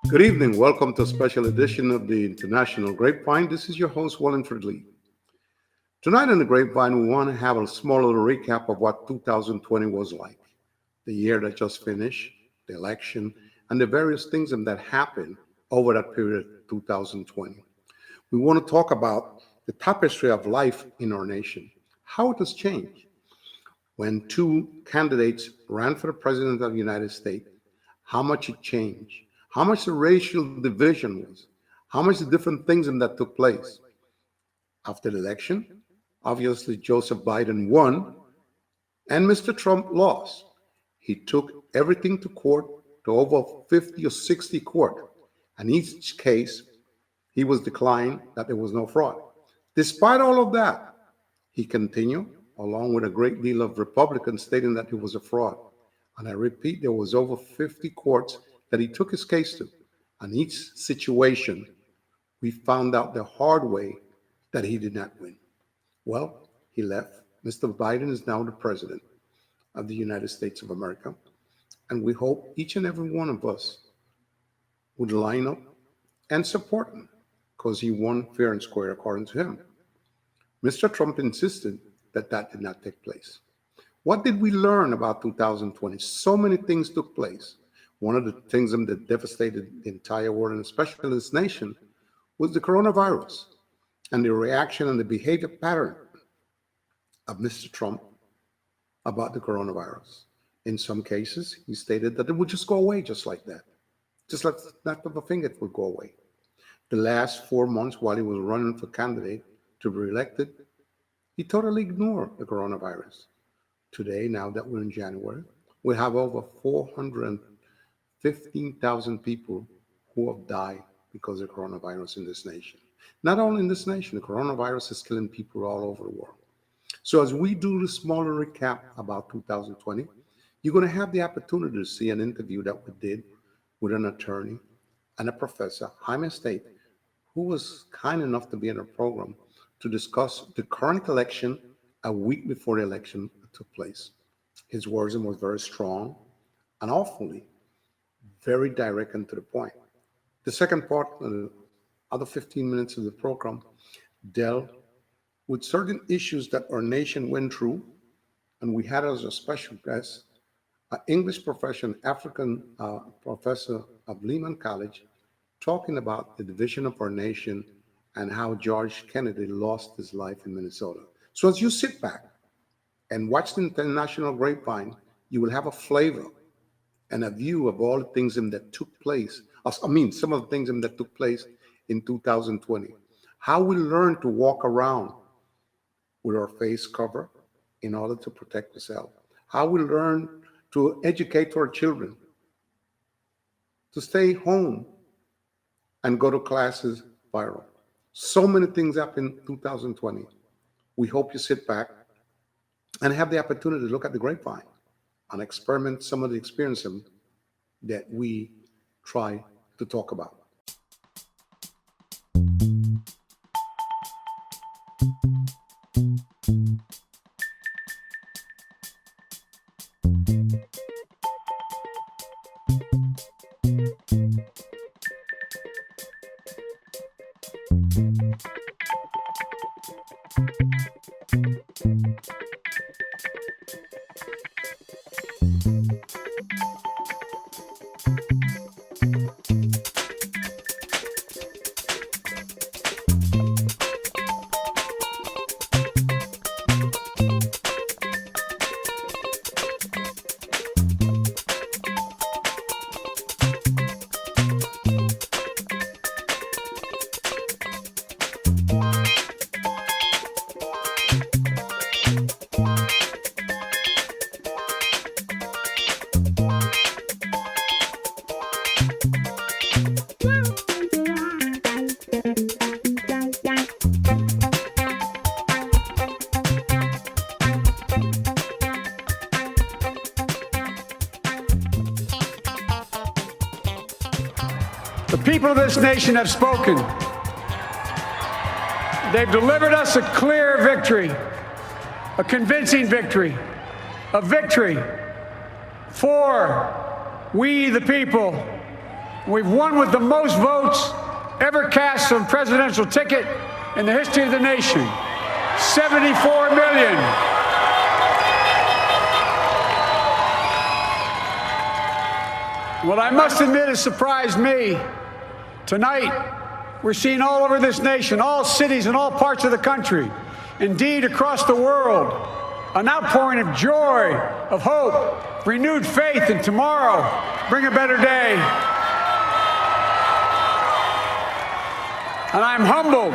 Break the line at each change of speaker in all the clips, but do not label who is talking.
Good evening. Welcome to a special edition of the International Grapevine. This is your host, Wallingford Lee. Tonight on the Grapevine, we want to have a small little recap of what 2020 was like, the year that just finished, the election, and the various things that happened over that period, 2020. We want to talk about the tapestry of life in our nation, how it has changed. When two candidates ran for the president of the United States, how much it changed, how much the racial division was, how much the different things that took place. After the election, obviously Joseph Biden won and Mr. Trump lost. He took everything to court, to over 50 or 60 court, and each case he was declined that there was no fraud. Despite all of that, he continued, along with a great deal of Republicans stating that he was a fraud. And I repeat, there was over 50 courts that he took his case to. And each situation, we found out the hard way that he did not win. Well, he left. Mr. Biden is now the president of the United States of America. And we hope each and every one of us would line up and support him because he won fair and square according to him. Mr. Trump insisted that that did not take place. What did we learn about 2020? So many things took place. One of the things that devastated the entire world, and especially this nation, was the coronavirus and the reaction and the behavior pattern of Mr. Trump about the coronavirus. In some cases, he stated that it would just go away just like that. Just like the snap of a finger, it would go away. The last 4 months while he was running for candidate to be elected, he totally ignored the coronavirus. Today, now that we're in January, we have over 415,000 people who have died because of coronavirus in this nation. Not only in this nation, the coronavirus is killing people all over the world. So as we do the smaller recap about 2020, you're going to have the opportunity to see an interview that we did with an attorney and a professor, Jaime State, who was kind enough to be in our program to discuss the current election a week before the election took place. His words was very strong and awfully very direct and to the point. The second part, the other 15 minutes of the program, dealt with certain issues that our nation went through, and we had as a special guest an English professor, an African professor of Lehman College, talking about the division of our nation and how George Kennedy lost his life in Minnesota. So as you sit back and watch the International Grapevine, you will have a flavor and a view of all the things that took place. Some of the things that took place in 2020. How we learn to walk around with our face covered in order to protect ourselves. How we learn to educate our children to stay home and go to classes viral. So many things happened in 2020. We hope you sit back and have the opportunity to look at the grapevine and experiment some of the experiences that we try to talk about.
The people of this nation have spoken. They've delivered us a clear victory, a convincing victory, a victory for we the people We've won with the most votes ever cast on a presidential ticket in the history of the nation. 74 million. What I must admit has surprised me. Tonight, we're seeing all over this nation, all cities and all parts of the country, indeed across the world, an outpouring of joy, of hope, renewed faith in tomorrow, bring a better day. And I'm humbled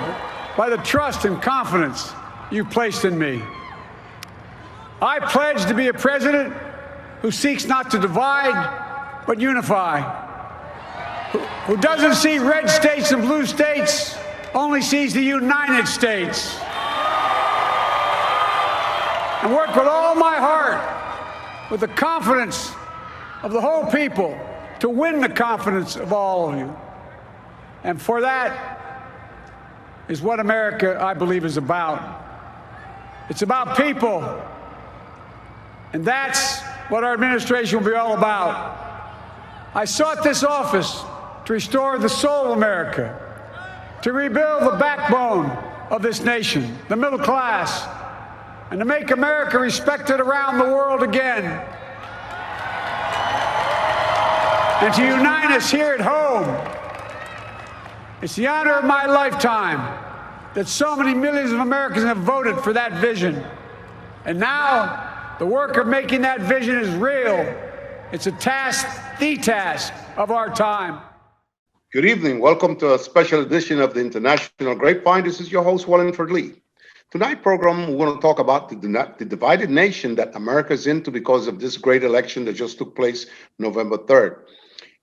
by the trust and confidence you've placed in me. I pledge to be a president who seeks not to divide, but unify, who doesn't see red states and blue states, only sees the United States, and work with all my heart, with the confidence of the whole people, to win the confidence of all of you. And for that is what America, I believe, is about. It's about people, and that's what our administration will be all about. I sought this office to restore the soul of America, to rebuild the backbone of this nation, the middle class, and to make America respected around the world again, and to unite us here at home. It's the honor of my lifetime that so many millions of Americans have voted for that vision. And now, the work of making that vision is real. It's a task, the task of our time.
Good evening. Welcome to a special edition of the International Grapevine. This is your host, Wallingford Lee. Tonight's program, we're going to talk about the divided nation that America is into because of this great election that just took place November 3rd.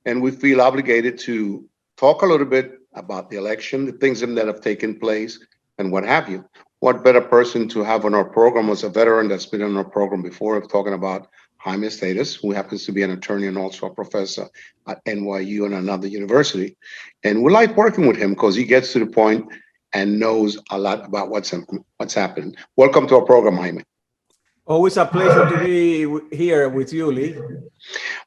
And we feel obligated to talk a little bit about the election, the things that have taken place, and what have you. What better person to have on our program was a veteran that's been on our program before, talking about Jaime Status, who happens to be an attorney and also a professor at NYU and another university. And we like working with him because he gets to the point and knows a lot about what's happening. Welcome to our program, Jaime.
Always a pleasure to be here with you, Lee.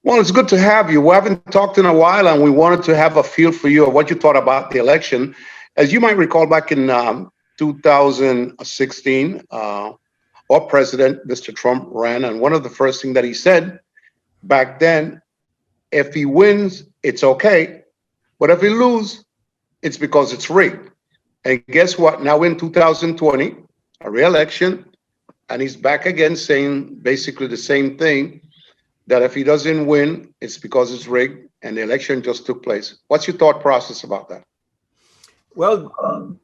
Well, it's good to have you. We haven't talked in a while, and we wanted to have a feel for you of what you thought about the election. As you might recall, back in 2016, our president, Mr. Trump, ran, and one of the first things that he said back then, if he wins, it's okay, but if he loses, it's because it's rigged. And guess what? Now in 2020, a re-election, and he's back again saying basically the same thing, that if he doesn't win, it's because it's rigged, and the election just took place. What's your thought process about that?
Well,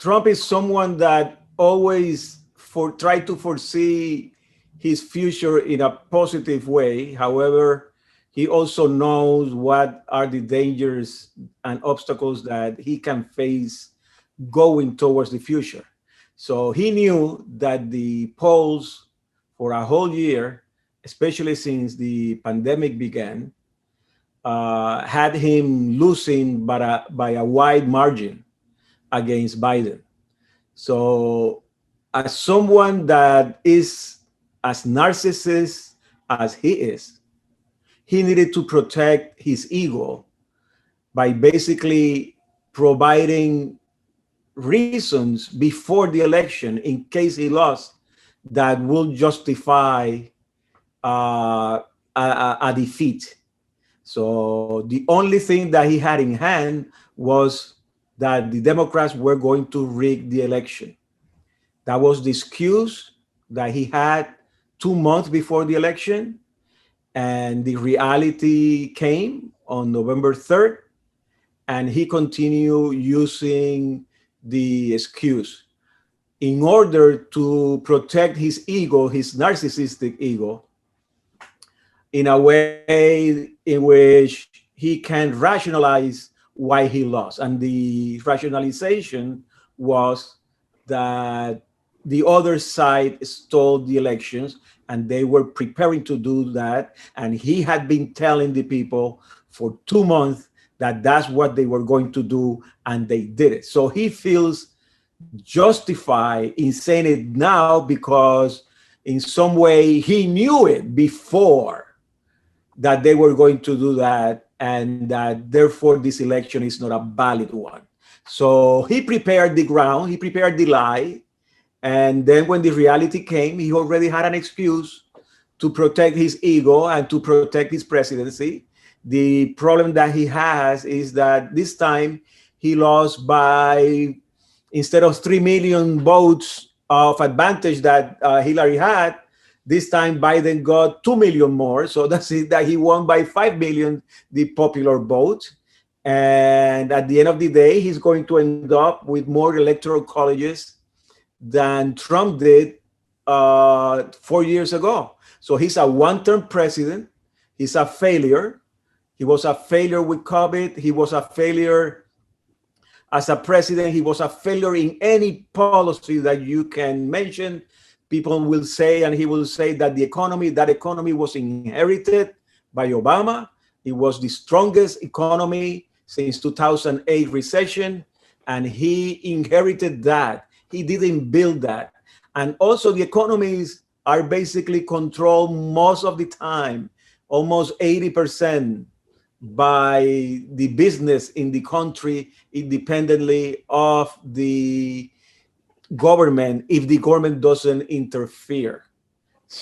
Trump is someone that always try to foresee his future in a positive way. However, he also knows what are the dangers and obstacles that he can face going towards the future. So he knew that the polls for a whole year, especially since the pandemic began, had him losing by a wide margin against Biden. So as someone that is as narcissist as he is, he needed to protect his ego by basically providing reasons before the election in case he lost that will justify a defeat. So the only thing that he had in hand was that the Democrats were going to rig the election. That was the excuse that he had 2 months before the election. And the reality came on November 3rd, and he continued using the excuse in order to protect his ego, his narcissistic ego, in a way in which he can rationalize why he lost. And the rationalization was that the other side stole the elections, and they were preparing to do that. And he had been telling the people for 2 months that that's what they were going to do, and they did it. So he feels justified in saying it now because in some way he knew it before that they were going to do that, and that therefore this election is not a valid one. So he prepared the ground, he prepared the lie, and then when the reality came, he already had an excuse to protect his ego and to protect his presidency. The problem that he has is that this time he lost by, instead of 3 million votes of advantage that Hillary had, this time Biden got 2 million more. So that's it, that he won by 5 million, the popular vote. And at the end of the day, he's going to end up with more electoral colleges than Trump did 4 years ago. So he's a one-term president. He's a failure. He was a failure with COVID. He was a failure as a president. He was a failure in any policy that you can mention. People will say, and he will say that that economy was inherited by Obama. It was the strongest economy since 2008 recession, and he inherited that. He didn't build that. And also the economies are basically controlled most of the time, almost 80%, by the business in the country, independently of the government, if the government doesn't interfere.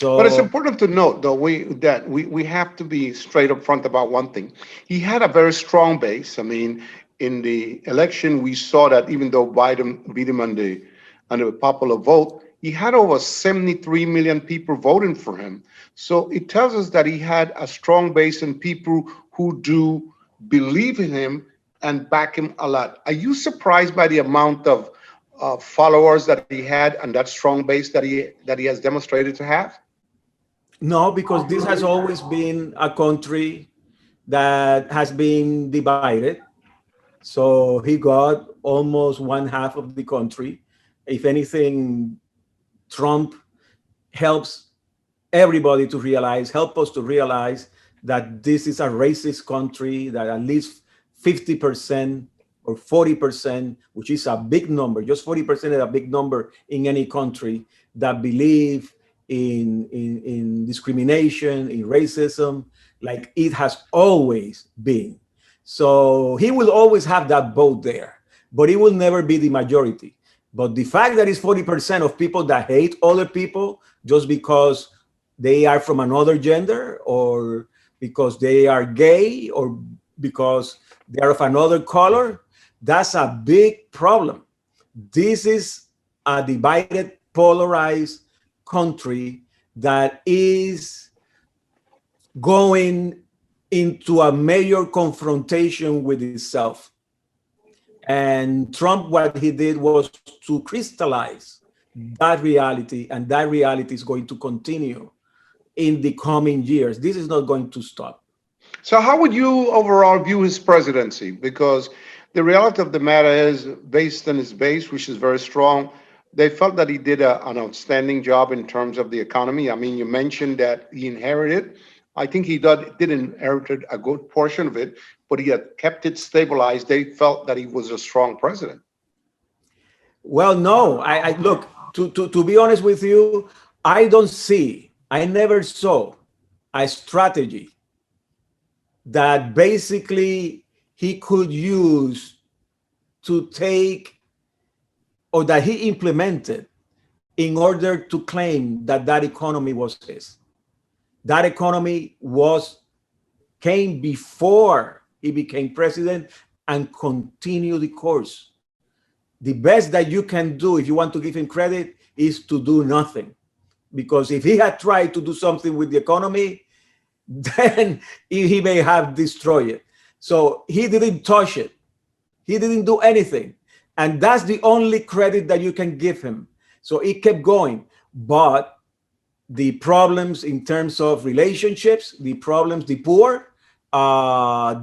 But it's
So
important to note, though, we have to be straight up front about one thing. He had a very strong base. I mean, in the election, we saw that even though Biden beat him on the popular vote, he had over 73 million people voting for him. So it tells us that he had a strong base and people who do believe in him and back him a lot. Are you surprised by the amount of followers that he had and that strong base that he has demonstrated to have?
no, because this has always been a country that has been divided. So he got almost one half of the country. If anything, Trump helps everybody to realize, help us to realize that this is a racist country, that at least 50% or 40%, which is a big number, just 40% is a big number in any country, that believe in discrimination, in racism, like it has always been. So he will always have that vote there, but it will never be the majority. But the fact that it's 40% of people that hate other people just because they are from another gender, or because they are gay, or because they are of another color, that's a big problem. This is a divided, polarized country that is going into a major confrontation with itself. And Trump, what he did was to crystallize that reality, and that reality is going to continue in the coming years. This is not going to stop.
So, how would you overall view his presidency? Because the reality of the matter is, based on his base, which is very strong, they felt that he did an outstanding job in terms of the economy. I mean, you mentioned that he inherited. I think he did inherit a good portion of it, but he had kept it stabilized. They felt that he was a strong president.
Well, no, I look, to be honest with you, I never saw a strategy that basically he could use to take, or that he implemented in order to claim that that economy was his. That economy came before he became president and continued the course. The best that you can do, if you want to give him credit, is to do nothing. Because if he had tried to do something with the economy, then he may have destroyed it. So he didn't touch it. He didn't do anything. And that's the only credit that you can give him. So it kept going. But the problems in terms of relationships, the poor,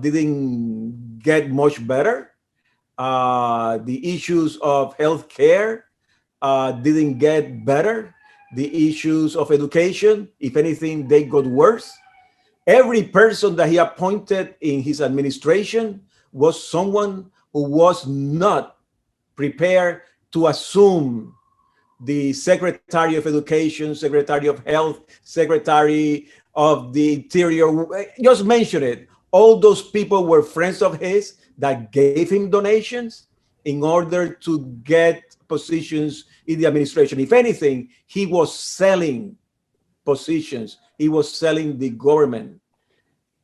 didn't get much better. The issues of healthcare didn't get better. The issues of education, if anything, they got worse. Every person that he appointed in his administration was someone who was not prepared to assume the Secretary of Education, Secretary of Health, Secretary of the Interior, just mention it. All those people were friends of his that gave him donations in order to get positions in the administration. If anything, he was selling positions. He was selling the government.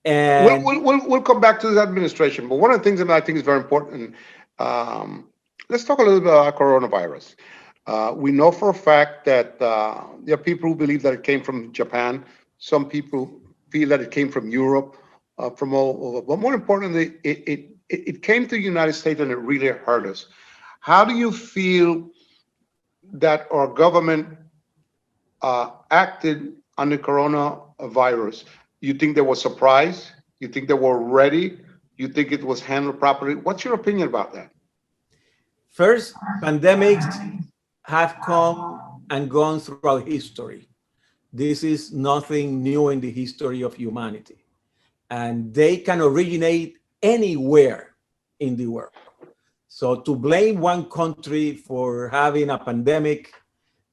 We'll,
And
we'll, we'll, we'll come back to the administration, but one of the things that I think is very important, let's talk a little bit about coronavirus. We know for a fact that there are people who believe that it came from Japan. Some people feel that it came from Europe, from all over. But more importantly, it came to the United States and it really hurt us. How do you feel that our government acted on the coronavirus? You think they were surprised? You think they were ready? You think it was handled properly? What's your opinion about that?
first, pandemics have come and gone throughout history. This is nothing new in the history of humanity. And they can originate anywhere in the world. So to blame one country for having a pandemic,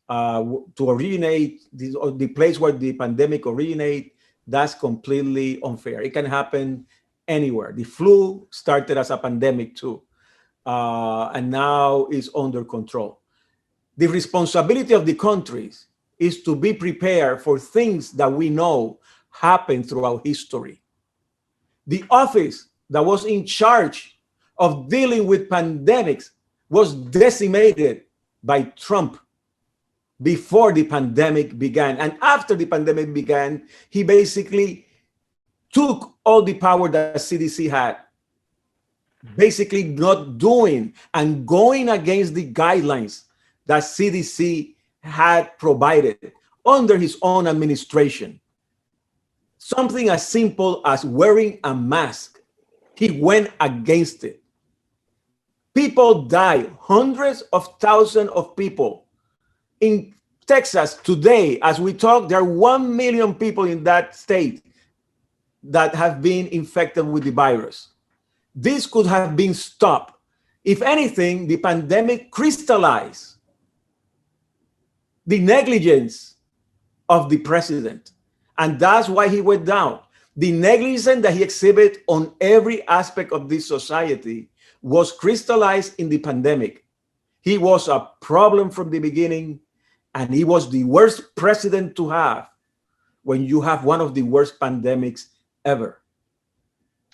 to originate the place where the pandemic originate, that's completely unfair. It can happen anywhere. The flu started as a pandemic too, and now is under control. The responsibility of the countries is to be prepared for things that we know happen throughout history. The office that was in charge of dealing with pandemics was decimated by Trump before the pandemic began. And after the pandemic began, he basically took all the power that CDC had, basically not doing and going against the guidelines that CDC had provided under his own administration. Something as simple as wearing a mask, he went against it. People died, hundreds of thousands of people. In Texas today, as we talk, there are 1 million people in that state that have been infected with the virus. This could have been stopped. If anything, the pandemic crystallized the negligence of the president. And that's why he went down. The negligence that he exhibited on every aspect of this society was crystallized in the pandemic. He was a problem from the beginning, and he was the worst president to have when you have one of the worst pandemics ever.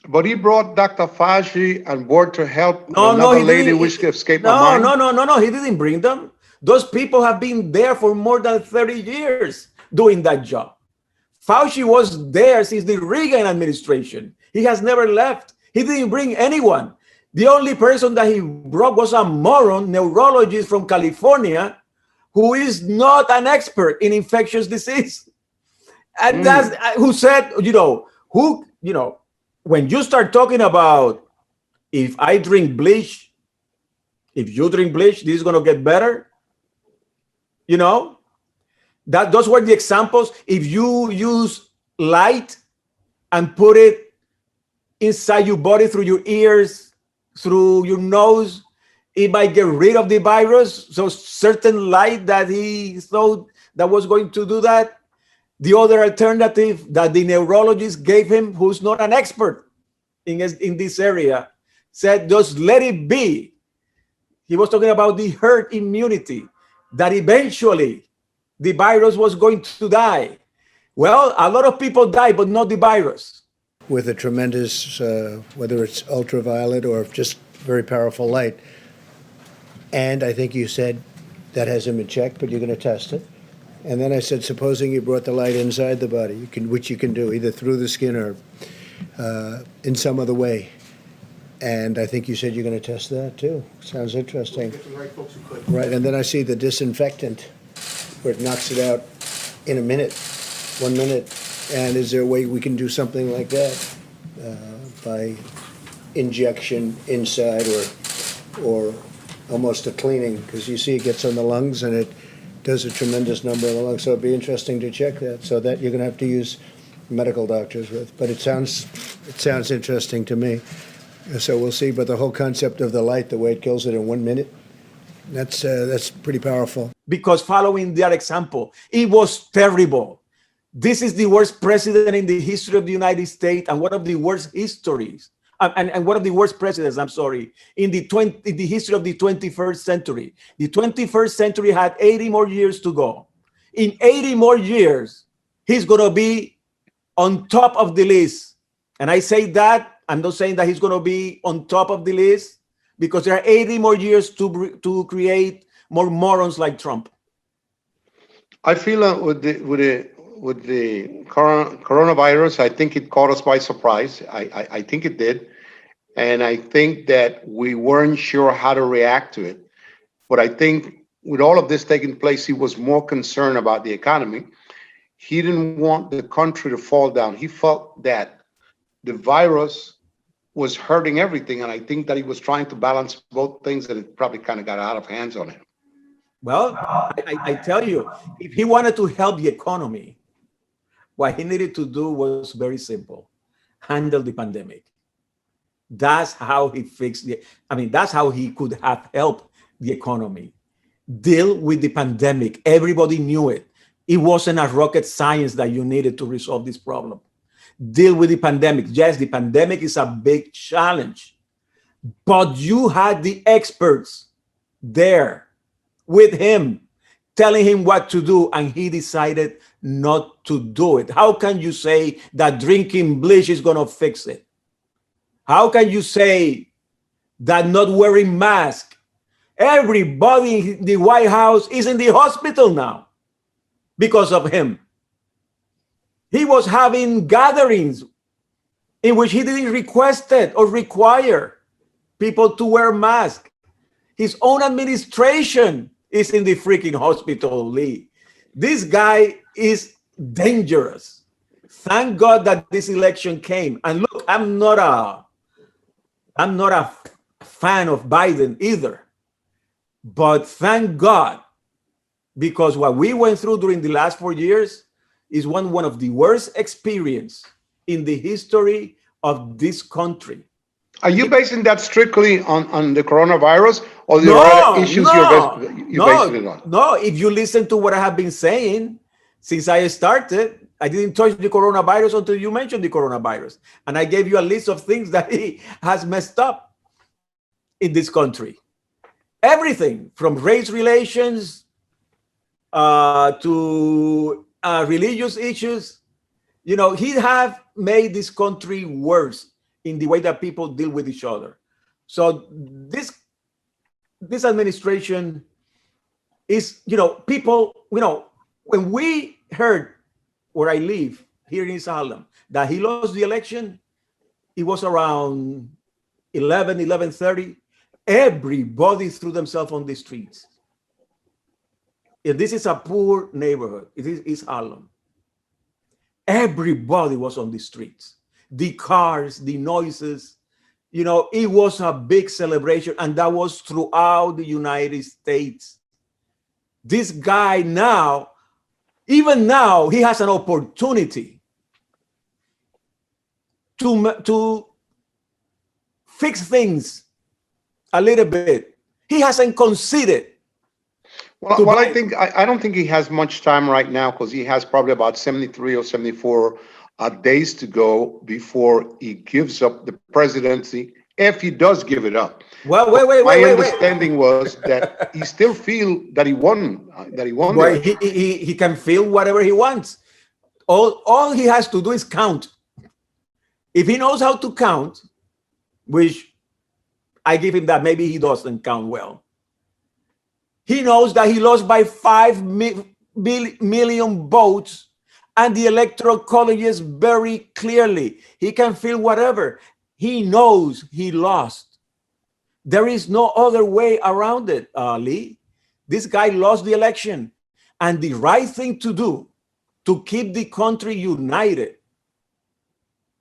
But he brought Dr. Fauci on board to help
No,
another lady which escaped my mind.
No, he didn't bring them. Those people have been there for more than 30 years doing that job. Fauci was there since the Reagan administration. He has never left. He didn't bring anyone. The only person that he brought was a moron neurologist from California who is not an expert in infectious disease. And that's who said, when you start talking about if I drink bleach, if you drink bleach, this is going to get better. Those were the examples. If you use light and put it inside your body through your ears, through your nose, it might get rid of the virus. So certain light that he thought that was going to do that. The other alternative that the neurologist gave him, who's not an expert in this area, said, just let it be. He was talking about the herd immunity, that eventually the virus was going to die. Well, a lot of people die, but not the virus.
With a tremendous, whether it's ultraviolet or just very powerful light. And I think you said that hasn't been checked, but you're going to test it. And then I said, supposing you brought the light inside the body, which you can do either through the skin or in some other way. And I think you said you're going to test that too. Sounds interesting. Right, and then I see the disinfectant, where it knocks it out in a minute, 1 minute. And is there a way we can do something like that by injection inside or almost a cleaning? Because you see it gets on the lungs and it does a tremendous number of the lungs. So it'd be interesting to check that. So that you're going to have to use medical doctors with. But it sounds interesting to me. So we'll see. But the whole concept of the light, the way it kills it in 1 minute, that's pretty powerful.
Because following that example, it was terrible. This is the worst president in the history of the United States, and one of the worst histories, and one of the worst presidents, I'm sorry, in the history of the 21st century. The 21st century had 80 more years to go. In 80 more years, he's going to be on top of the list. And I say that, I'm not saying that he's going to be on top of the list, because there are 80 more years to create more morons like Trump.
I feel with the coronavirus, I think it caught us by surprise. I think it did. And I think that we weren't sure how to react to it. But I think with all of this taking place, he was more concerned about the economy. He didn't want the country to fall down. He felt that the virus was hurting everything. And I think that he was trying to balance both things, and it probably kind of got out of hands on him.
Well, I tell you, if he wanted to help the economy, what he needed to do was very simple: handle the pandemic. That's how he fixed that's how he could have helped the economy. Deal with the pandemic. Everybody knew it. It wasn't a rocket science that you needed to resolve this problem. Deal with the pandemic. Yes, the pandemic is a big challenge, but you had the experts there with him, telling him what to do, and he decided not to do it. How can you say that drinking bleach is going to fix it? How can you say that not wearing masks? Everybody in the White House is in the hospital now because of him. He was having gatherings in which he didn't request it or require people to wear masks. His own administration is in the freaking hospital, Lee. This guy is dangerous. Thank God that this election came. And look, I'm not a fan of Biden either. But thank God, because what we went through during the last 4 years is one of the worst experiences in the history of this country.
Are you basing that strictly on the coronavirus, or the other issues you're basing it on?
No, if you listen to what I have been saying since I started, I didn't touch the coronavirus until you mentioned the coronavirus. And I gave you a list of things that he has messed up in this country. Everything from race relations to religious issues. You know, he have made this country worse in the way that people deal with each other. So this administration is, people, when we heard where I live here in East Harlem that he lost the election, it was around 11:30. Everybody threw themselves on the streets. And this is a poor neighborhood. It is East Harlem. Everybody was on the streets. The cars, the noises, it was a big celebration, and that was throughout the United States. This guy now, even now, he has an opportunity to fix things a little bit. He hasn't conceded.
Well, I don't think he has much time right now, because he has probably about 73 or 74 days to go before he gives up the presidency, if he does give it up.
Well,
My understanding was that he still feel that he won.
Well, he can feel whatever he wants. All he has to do is count. If he knows how to count, which I give him that, maybe he doesn't count well. He knows that he lost by 5 million votes, and the electoral colleges very clearly. He can feel whatever. He knows he lost. There is no other way around it, Lee. This guy lost the election, and the right thing to do to keep the country united,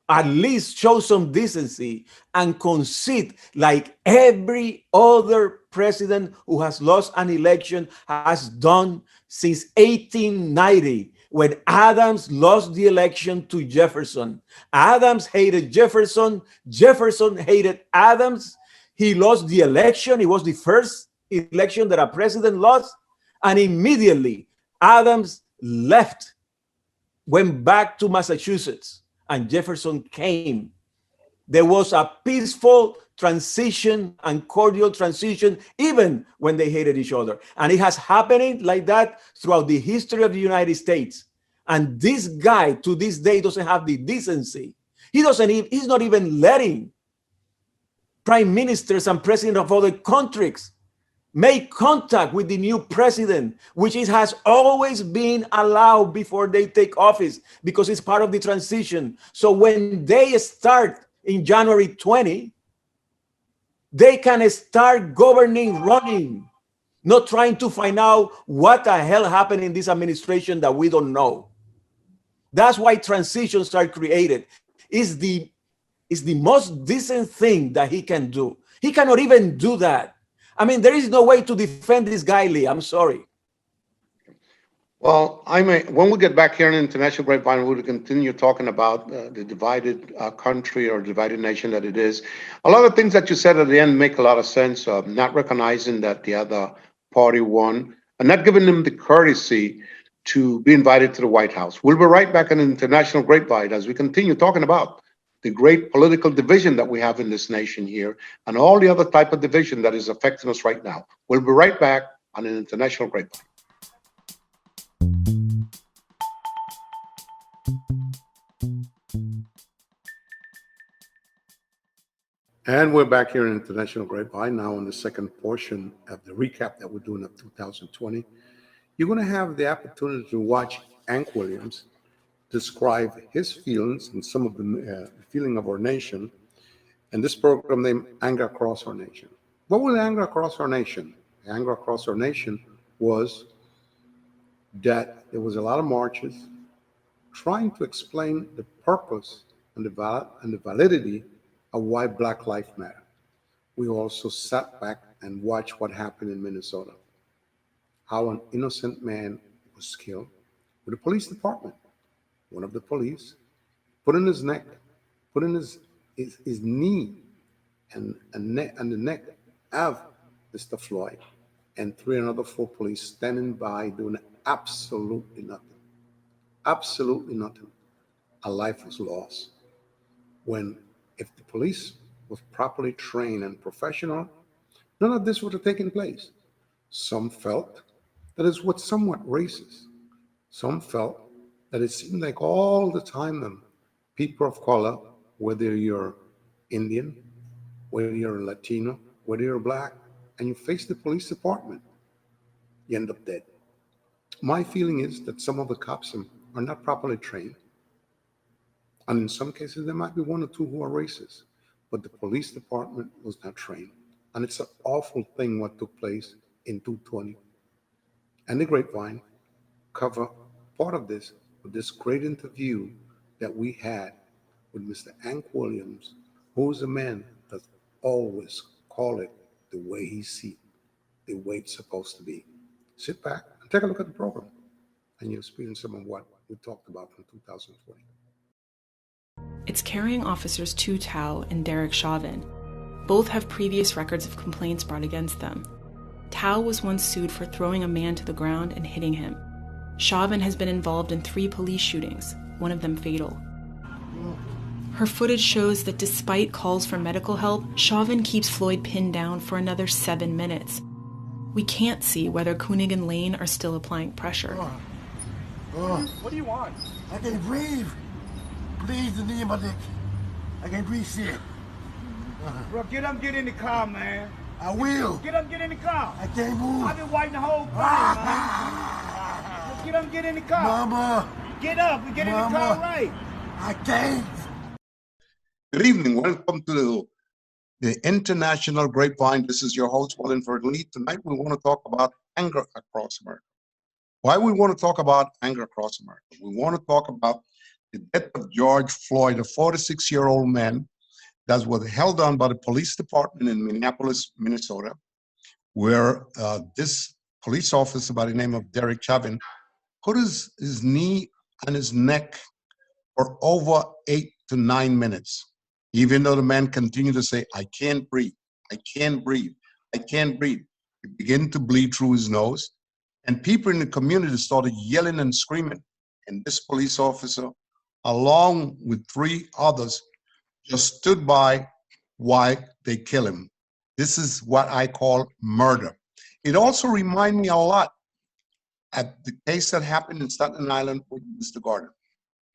at least show some decency and concede like every other president who has lost an election has done since 1890, when Adams lost the election to Jefferson. Adams hated Jefferson. Jefferson hated Adams. He lost the election. It was the first election that a president lost. And immediately Adams left went back to Massachusetts and Jefferson came, there was a peaceful transition and cordial transition, even when they hated each other. And it has happened like that throughout the history of the United States. And this guy to this day doesn't have the decency. He's not even letting prime ministers and presidents of other countries make contact with the new president, which has always been allowed before they take office because it's part of the transition. So when they start in January 20, they can start governing, running, not trying to find out what the hell happened in this administration that we don't know. That's why transitions are created. Is the most decent thing that he can do. He cannot even do that. I mean, there is no way to defend this guy, Lee. I'm sorry.
Well, when we get back here in International Grapevine, we'll continue talking about the divided country or divided nation that it is. A lot of things that you said at the end make a lot of sense, not recognizing that the other party won and not giving them the courtesy to be invited to the White House. We'll be right back in International Grapevine as we continue talking about the great political division that we have in this nation here and all the other type of division that is affecting us right now. We'll be right back on an International Grapevine. And we're back here in International Grapevine now in the second portion of the recap that we're doing of 2020. You're going to have the opportunity to watch Hank Williams describe his feelings and some of the feeling of our nation in this program named Anger Across Our Nation. What was Anger Across Our Nation? Anger Across Our Nation was that there was a lot of marches trying to explain the purpose and the validity of why Black Lives Matter. We also sat back and watched what happened in Minnesota, how an innocent man was killed with the police department. One of the police put in his neck, put in his knee and the neck of Mr. Floyd, and 4 police standing by doing absolutely nothing. Absolutely nothing. A life was lost. When if the police was properly trained and professional, none of this would have taken place. Some felt that it was somewhat racist. Some felt that it seemed like all the time people of color, whether you're Indian, whether you're Latino, whether you're Black, and you face the police department, you end up dead. My feeling is that some of the cops are not properly trained. And in some cases, there might be 1 or 2 who are racist, but the police department was not trained. And it's an awful thing what took place in 2020. And the Grapevine cover part of this with this great interview that we had with Mr. Hank Williams, who is a man that always call it the way he sees it, the way it's supposed to be. Sit back and take a look at the program, and you'll experience some of what we talked about from 2020.
It's carrying officers Tu Tao and Derek Chauvin. Both have previous records of complaints brought against them. Tao was once sued for throwing a man to the ground and hitting him. Chauvin has been involved in 3 police shootings, one of them fatal. Her footage shows that despite calls for medical help, Chauvin keeps Floyd pinned down for another 7 minutes. We can't see whether Koenig and Lane are still applying pressure.
What do you want?
I can't breathe. Please, the knee in my dick. I can't breathe shit.
Bro, get up, get in the car, man.
I will.
Get up, get in the car.
I can't move.
I've been waiting the whole time, man. Get up, get in the car.
Mama.
Get up and get in the car right.
I can't.
Good evening. Welcome to the International Grapevine. This is your host, Wallingford Lee. Tonight we want to talk about anger across America. Why we want to talk about anger across America? We want to talk about the death of George Floyd, a 46-year-old man that was held down by the police department in Minneapolis, Minnesota, where this police officer by the name of Derek Chauvin put his knee on his neck for over 8 to 9 minutes, even though the man continued to say, I can't breathe, I can't breathe, I can't breathe. He began to bleed through his nose, and people in the community started yelling and screaming, And this police officer, along with 3 others, just stood by while they kill him. This is what I call murder. It also reminds me a lot at the case that happened in Staten Island with Mr. Gardner.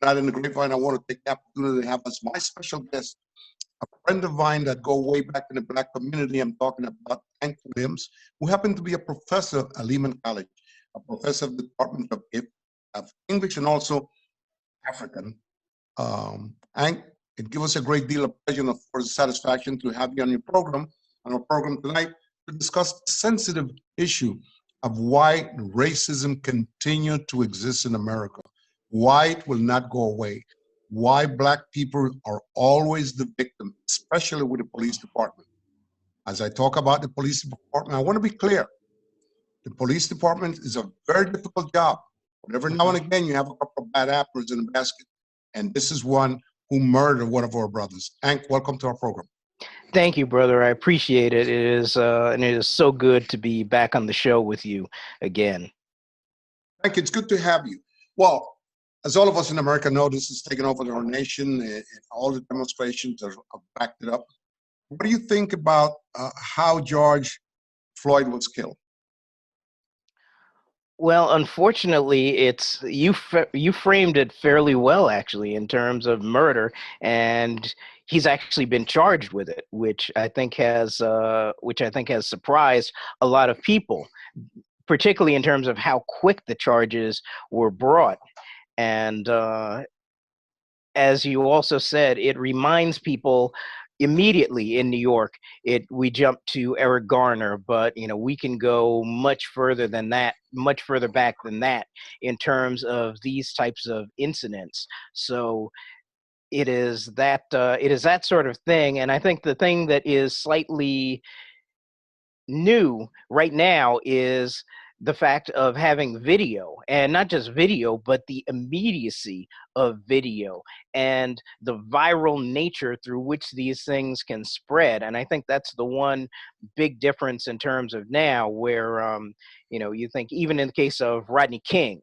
Not in the Grapevine, I want to take the opportunity to have as my special guest a friend of mine that go way back in the Black community. I'm talking about Hank Williams, who happened to be a professor at Lehman College, a professor of the Department of English and also African. Hank, it gives us a great deal of pleasure and of course satisfaction to have you on our program tonight, to discuss the sensitive issue of why racism continues to exist in America, why it will not go away, why Black people are always the victim, especially with the police department. As I talk about the police department, I want to be clear. The police department is a very difficult job. But every now and again, you have a couple of bad apples in the basket. And this is one who murdered one of our brothers. Hank, welcome to our program.
Thank you, brother. I appreciate it. And it is so good to be back on the show with you again.
Hank, it's good to have you. Well, as all of us in America know, this is taking over our nation, and all the demonstrations have backed it up. What do you think about how George Floyd was killed?
Well, unfortunately, it's you framed it fairly well, actually, in terms of murder, and he's actually been charged with it, which I think has surprised a lot of people, particularly in terms of how quick the charges were brought. And as you also said, it reminds people immediately in New York, we jump to Eric Garner, but we can go much further than that, much further back than that in terms of these types of incidents. So it is that sort of thing. And I think the thing that is slightly new right now is the fact of having video, and not just video, but the immediacy of video and the viral nature through which these things can spread. And I think that's the one big difference in terms of now, where you think even in the case of Rodney King,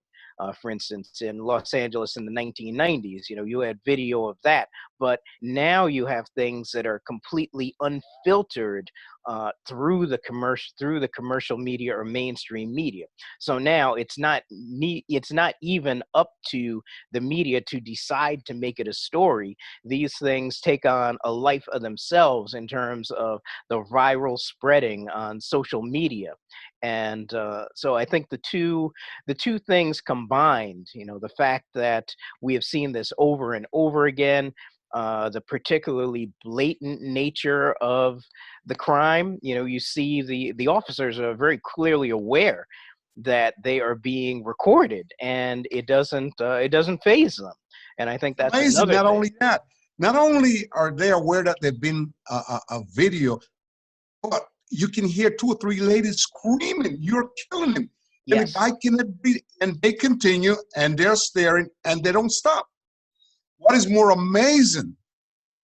for instance, in Los Angeles in the 1990s, you had video of that, but now you have things that are completely unfiltered through the commercial media or mainstream media. So now it's not even up to the media to decide to make it a story. These things take on a life of themselves in terms of the viral spreading on social media. And so I think the two things combined, the fact that we have seen this over and over again, the particularly blatant nature of the crime. You see the officers are very clearly aware that they are being recorded, and it doesn't faze them. And I think that's
amazing.
Another
not
thing.
Only that, not only are they aware that they've been a video, but you can hear 2 or 3 ladies screaming, "You're killing him!" And
Yes.
the guy cannot be, and they continue, and they're staring, and they don't stop. What is more amazing,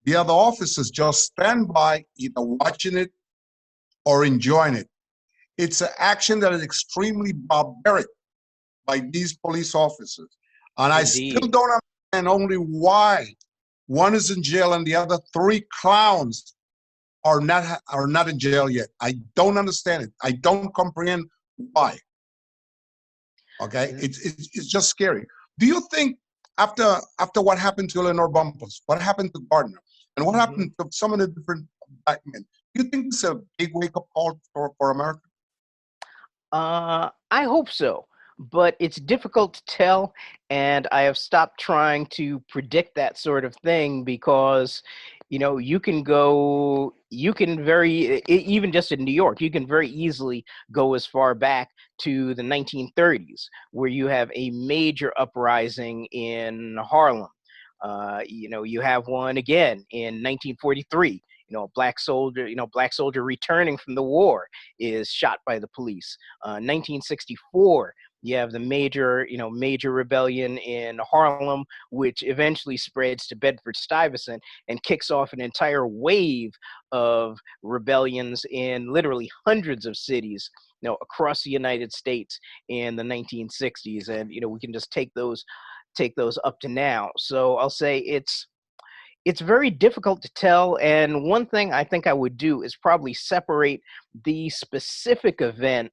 the other officers just stand by, either watching it or enjoying it. It's an action that is extremely barbaric by these police officers. And I still
Indeed.
don't understand only why one is in jail and the other 3 clowns are not in jail yet. I don't understand it. I don't comprehend why. Okay, it's just scary. Do you think after what happened to Eleanor Bumpus, what happened to Gardner, and what happened to some of the different Black men, do you think it's a big wake-up call for America?
I hope so, but it's difficult to tell, and I have stopped trying to predict that sort of thing because, you can even just in New York, you can very easily go as far back to the 1930s, where you have a major uprising in Harlem. You have one again in 1943. A black soldier returning from the war is shot by the police. 1964, you have the major rebellion in Harlem, which eventually spreads to Bedford-Stuyvesant and kicks off an entire wave of rebellions in literally hundreds of cities, across the United States in the 1960s. And, we can just take those take those up to now. So I'll say it's very difficult to tell. And one thing I think I would do is probably separate the specific event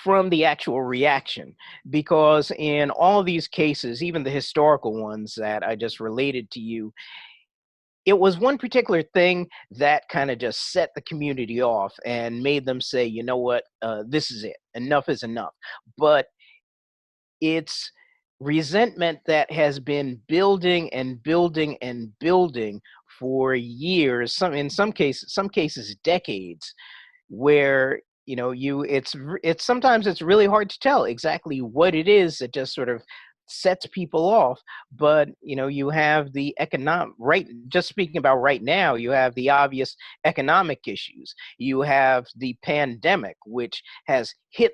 from the actual reaction, because in all of these cases, even the historical ones that I just related to you, it was one particular thing that kind of just set the community off and made them say, you know what, this is it, enough is enough. But it's resentment that has been building and building and building for years, in some cases decades, where it's sometimes it's really hard to tell exactly what it is that just sort of sets people off. But you have the economic, right, just speaking about right now, you have the obvious economic issues. You have the pandemic, which has hit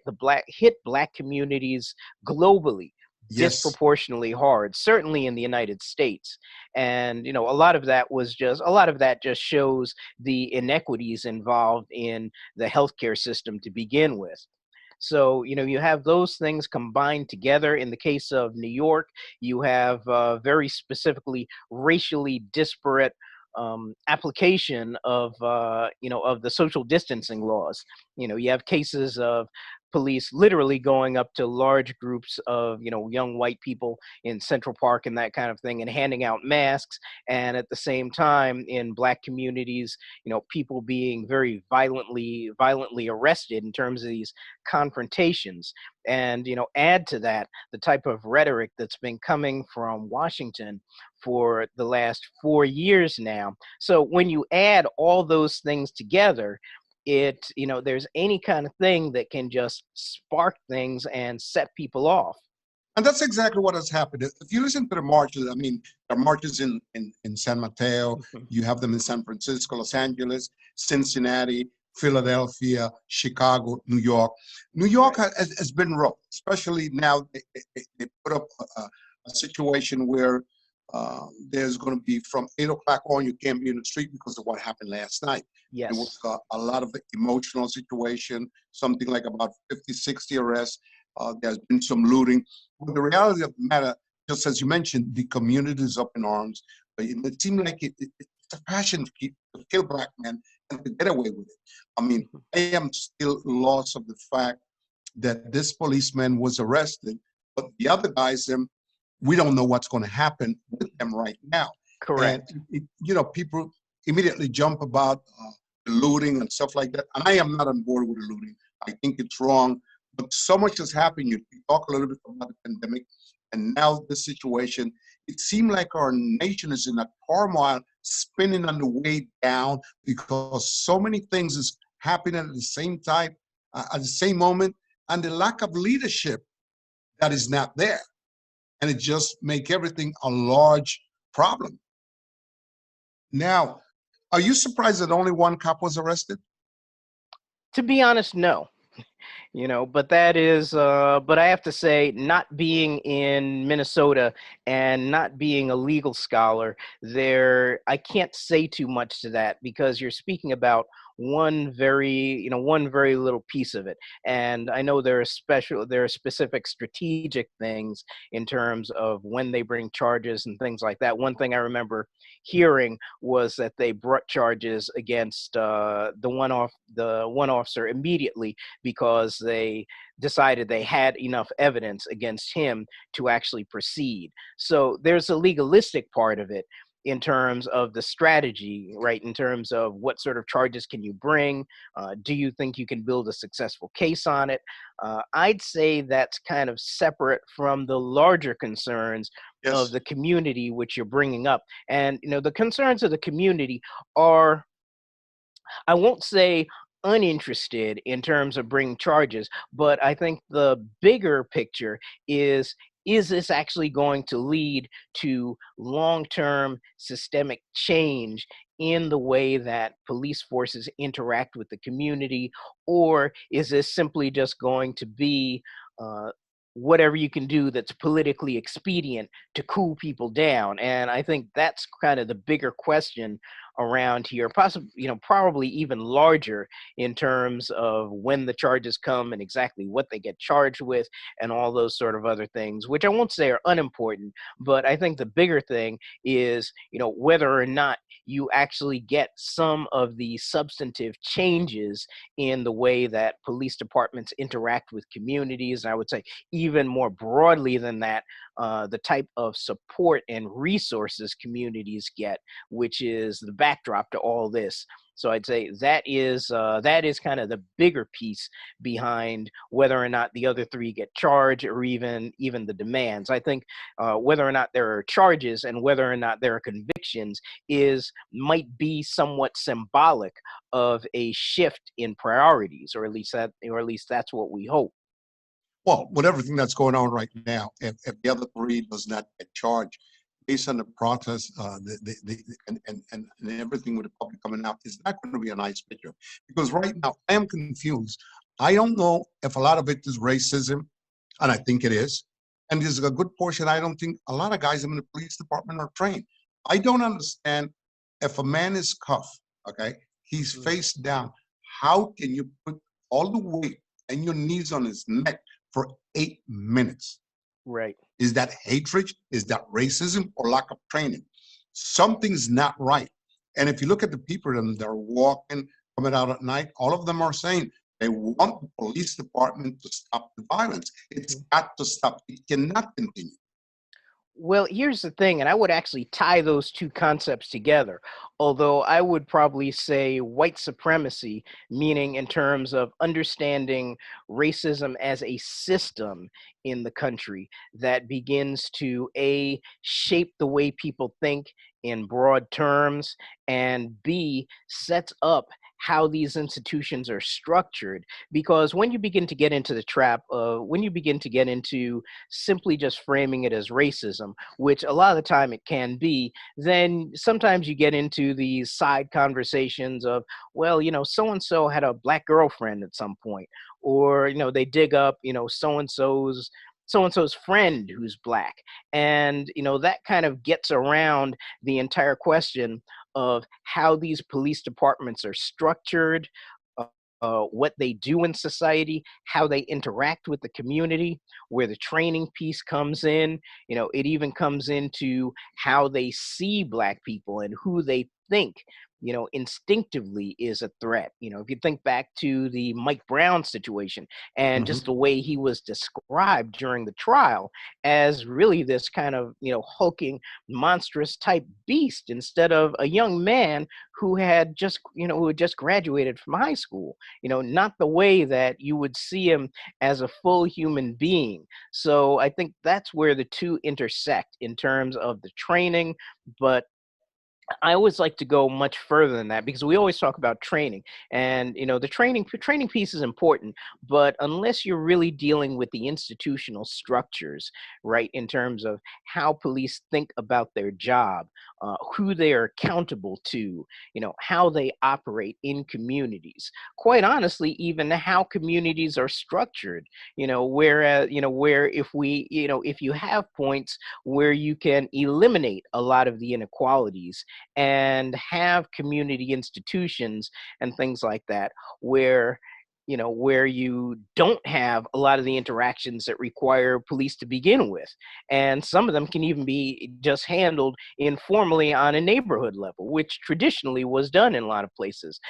black communities globally
Yes.
disproportionately hard, certainly in the United States. And a lot of that just shows the inequities involved in the healthcare system to begin with. So, you have those things combined together. In the case of New York, you have very specifically racially disparate application of the social distancing laws. You have cases of police literally going up to large groups of young white people in Central Park and that kind of thing, and handing out masks. And at the same time, in black communities, people being very violently arrested in terms of these confrontations. And add to that the type of rhetoric that's been coming from Washington for the last 4 years now. So when you add all those things together, there's any kind of thing that can just spark things and set people off.
And that's exactly what has happened. If you listen to the marches, I mean, there are marches in San Mateo, you have them in San Francisco, Los Angeles, Cincinnati, Philadelphia, Chicago, New York. New York has been rough, especially now they put up a situation where there's going to be from 8 o'clock on, you can't be in the street because of what happened last night.
Yes.
It was a lot of the emotional situation, something like about 50, 60 arrests. There's been some looting. But the reality of the matter, just as you mentioned, the community is up in arms. But it seemed like it's a passion to kill black men and to get away with it. I mean, I am still lost of the fact that this policeman was arrested, but the other guys, we don't know what's going to happen with them right now.
Correct.
And people immediately jump about the looting and stuff like that. And I am not on board with the looting. I think it's wrong. But so much has happened. You talk a little bit about the pandemic, and now the situation. It seemed like our nation is in a turmoil, spinning on the way down, because so many things is happening at the same time, at the same moment, and the lack of leadership that is not there. And it just make everything a large problem. Now, are you surprised that only one cop was arrested?
To be honest, no. But but I have to say, not being in Minnesota and not being a legal scholar there, I can't say too much to that, because you're speaking about one very little piece of it. And I know there are specific strategic things in terms of when they bring charges and things like that. One thing I remember hearing was that they brought charges against the one officer immediately, because they decided they had enough evidence against him to actually proceed. So there's a legalistic part of it in terms of the strategy, right? In terms of what sort of charges can you bring? Do you think you can build a successful case on it? I'd say that's kind of separate from the larger concerns of the community which you're bringing up. And, the concerns of the community are, I won't say uninterested in terms of bringing charges, but I think the bigger picture is this actually going to lead to long-term systemic change in the way that police forces interact with the community? Or is this simply just going to be whatever you can do that's politically expedient to cool people down? And I think that's kind of the bigger question around here, possibly, probably even larger in terms of when the charges come and exactly what they get charged with and all those sort of other things, which I won't say are unimportant, but I think the bigger thing is, whether or not you actually get some of the substantive changes in the way that police departments interact with communities. And I would say even more broadly than that, the type of support and resources communities get, which is the backdrop to all this. So I'd say that is kind of the bigger piece behind whether or not the other three get charged or even the demands. I think whether or not there are charges and whether or not there are convictions might be somewhat symbolic of a shift in priorities, or at least that's what we hope.
Well, with everything that's going on right now, if the other three does not get charged, based on the process, and everything with the public coming out, it's not going to be a nice picture. Because right now, I am confused. I don't know if a lot of it is racism, and I think it is. And there's a good portion, I don't think a lot of guys in the police department are trained. I don't understand if a man is cuffed, okay, he's face down. How can you put all the weight and your knees on his neck for 8 minutes?
Right.
Is that hatred? Is that racism or lack of training? Something's not right. And if you look at the people that are walking, coming out at night, all of them are saying they want the police department to stop the violence. It's got to stop. It cannot continue.
Well, here's the thing, and I would actually tie those two concepts together, although I would probably say white supremacy, meaning in terms of understanding racism as a system in the country that begins to A, shape the way people think in broad terms, and B, sets up how these institutions are structured. Because when you begin to get into the trap of, when you begin to get into simply just framing it as racism, which a lot of the time it can be, then sometimes you get into these side conversations of, well, so-and-so had a black girlfriend at some point, or, they dig up, so-and-so's friend who's black. And, that kind of gets around the entire question of how these police departments are structured, what they do in society, how they interact with the community, where the training piece comes in. It even comes into how they see Black people and who they think, instinctively is a threat. If you think back to the Mike Brown situation and just the way he was described during the trial as really this kind of, hulking, monstrous type beast instead of a young man who had just graduated from high school, not the way that you would see him as a full human being. So I think that's where the two intersect in terms of the training, but I always like to go much further than that because we always talk about training, and the training piece is important, but unless you're really dealing with the institutional structures, right, in terms of how police think about their job, who they are accountable to, how they operate in communities, quite honestly, even how communities are structured, where if you have points where you can eliminate a lot of the inequalities and have community institutions and things like that where you don't have a lot of the interactions that require police to begin with. And some of them can even be just handled informally on a neighborhood level, which traditionally was done in a lot of places.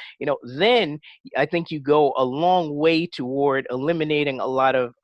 Then I think you go a long way toward eliminating a lot of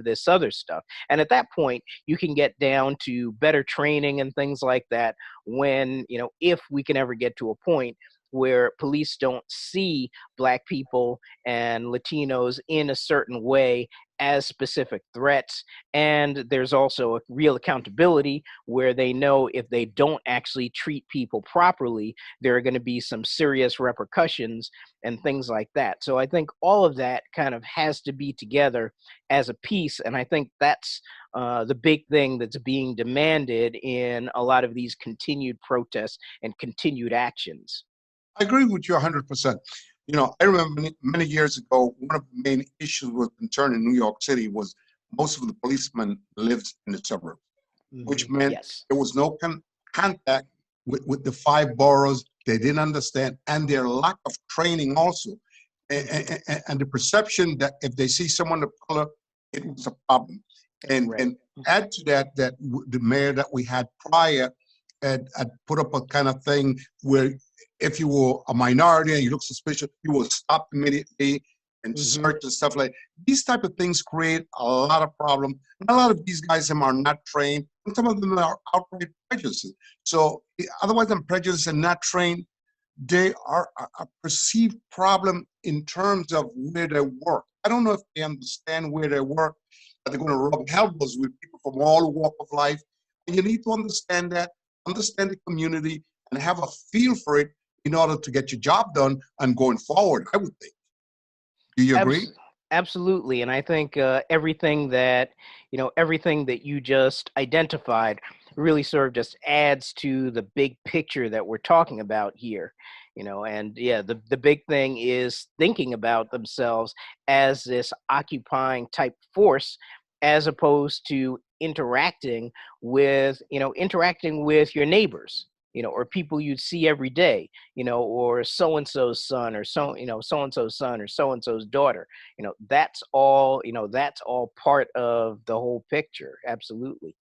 this other stuff. And at that point, you can get down to better training and things like that when, if we can ever get to a point where police don't see Black people and Latinos in a certain way as specific threats. And there's also a real accountability where they know if they don't actually treat people properly, there are going to be some serious repercussions and things like that. So I think all of that kind of has to be together as a piece. And I think that's the big thing that's being demanded in a lot of these continued protests and continued actions.
I agree with you 100%. I remember many years ago, one of the main issues with concern in New York City was most of the policemen lived in the suburbs, which meant
Yes.
there was no contact with the 5 boroughs. They didn't understand, and their lack of training also, and the perception that if they see someone of color, it was a problem. And add to that the mayor that we had prior had put up a kind of thing where if you were a minority and you look suspicious, you will stop immediately and search and stuff like these type of things create a lot of problem. And a lot of these guys are not trained, and some of them are outright prejudiced. So otherwise than prejudiced and not trained, they are a perceived problem in terms of where they work. I don't know if they understand where they work, but they're going to rub elbows with people from all walks of life. And you need to understand that, understand the community, and have a feel for it in order to get your job done and going forward, I would think. Do you agree?
Absolutely. And I think everything that you just identified really sort of just adds to the big picture that we're talking about here. And yeah, the big thing is thinking about themselves as this occupying type force, as opposed to interacting with your neighbors, or people you'd see every day, or so-and-so's son, or so-and-so's son, or so-and-so's daughter. That's all part of the whole picture. Absolutely.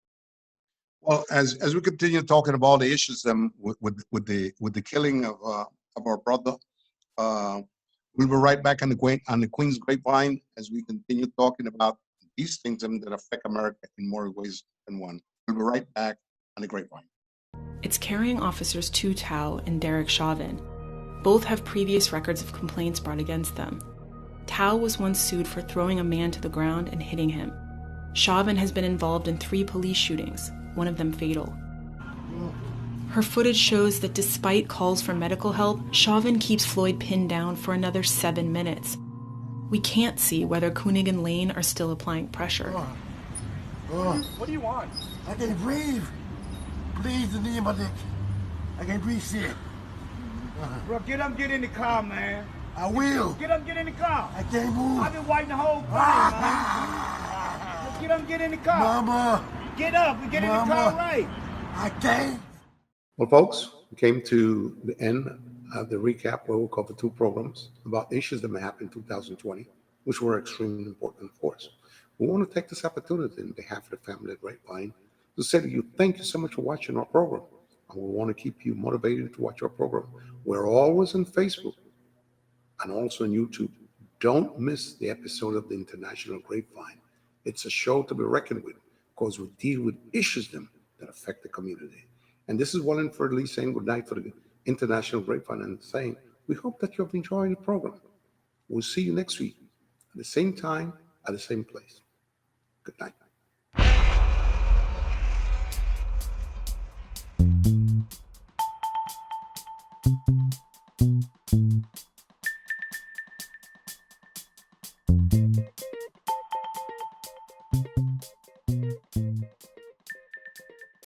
Well, as we continue talking about the issues with the killing of our brother, we'll be right back on the Queen's Grapevine as we continue talking about these things that affect America in more ways than one. We'll be right back on the Grapevine.
It's carrying officers Tu Tao and Derek Chauvin. Both have previous records of complaints brought against them. Tao was once sued for throwing a man to the ground and hitting him. Chauvin has been involved in 3 police shootings, one of them fatal. Her footage shows that despite calls for medical help, Chauvin keeps Floyd pinned down for another 7 minutes. We can't see whether Koenig and Lane are still applying pressure.
What do you want? I can't breathe. Please, the knee in my dick. I can't breathe shit.
Bro, get up, get in the car, man.
I will.
Get up, get in the car.
I can't move.
I've been waiting the whole thing, man. Get up, get in the car.
Mama.
Get up and get in the car right.
I can't.
Well, folks, we came to the end of the recap where we'll cover 2 programs about issues that may happen in 2020, which were extremely important for us. We want to take this opportunity on behalf of the family at Grapevine to say to you, thank you so much for watching our program. And we want to keep you motivated to watch our program. We're always on Facebook and also on YouTube. Don't miss the episode of the International Grapevine. It's a show to be reckoned with because we deal with issues that affect the community. And this is Wallingford Lee saying good night for the International Grapevine and saying, we hope that you have enjoyed the program. We'll see you next week at the same time, at the same place. Good night.